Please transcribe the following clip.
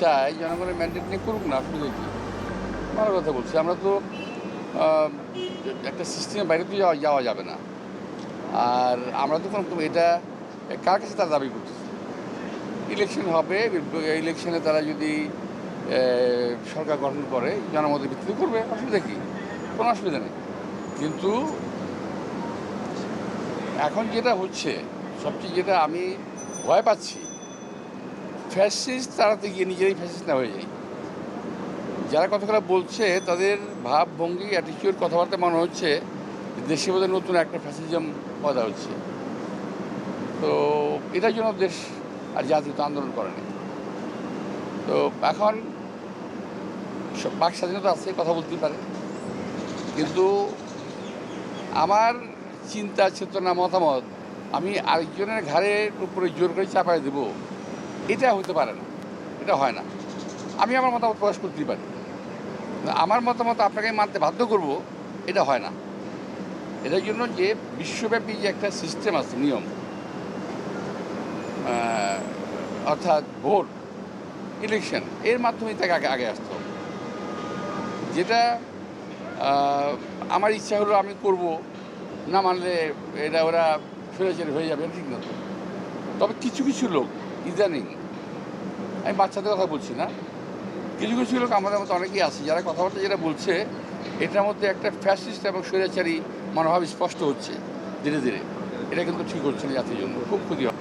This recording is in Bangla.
চায় জনগণের ম্যান্ডেট নিয়ে করুক না, আসলে কি ভালো কথা বলছি। আমরা তো আহ, একটা সিস্টেমের বাইরে তো যাওয়া যাবে না। আর আমরা তো কোনো এটা কার কাছে তারা দাবি করতেছে? ইলেকশন হবে, ইলেকশনে তারা যদি সরকার গঠন করে জনমতের ভিত্তিতে করবে, অসুবিধা কী? কোনো অসুবিধা নেই। কিন্তু এখন যেটা হচ্ছে, সবচেয়ে যেটা আমি ভয় পাচ্ছি, ফ্যাসিস্ট তাড়াতে গিয়ে নিজেরাই ফ্যাসিস্ট না হয়ে যায়। যারা কথাগুলো বলছে তাদের ভাবভঙ্গি, অ্যাটিটিউড, কথাবার্তা মনে হচ্ছে দেশে বোধহয় নতুন একটা ফ্যাসিজম পয়দা হচ্ছে। তো এটার জন্য দেশ আর জাতীয় আন্দোলন করেনি। তো এখন বাক স্বাধীনতা আছে, কথা বলতেই পারে, কিন্তু আমার চিন্তা, চেতনা, মতামত আমি আরেকজনের ঘাড়ের উপরে জোর করে চাপায় দেব, এটা হতে পারে না, এটা হয় না। আমি আমার মতামত প্রকাশ করতেই পারি, আমার মতামত আপনাকে মানতে বাধ্য করব, এটা হয় না। এটার জন্য যে বিশ্বব্যাপী যে একটা সিস্টেম আছে, নিয়ম, অর্থাৎ ভোট, ইলেকশন, এর মাধ্যমে তাকে আগে আগে আসতে হবে। যেটা আমার ইচ্ছা হলো আমি করব, না মানলে এটা ওরা ফেরাচারি হয়ে যাবে, ঠিক না তো। তবে কিছু কিছু লোক ইদানিং, আমি বাচ্চাদের কথা বলছি না, কিছু কিছু লোক আমাদের মতো অনেকেই আছে যারা কথাবার্তা যেটা বলছে এটার মধ্যে একটা ফ্যাসিস্ট এবং স্বৈরাচারী মনোভাব স্পষ্ট হচ্ছে ধীরে ধীরে। এটা কিন্তু ঠিক হচ্ছে না, জাতির জন্য খুব ক্ষতি হবে।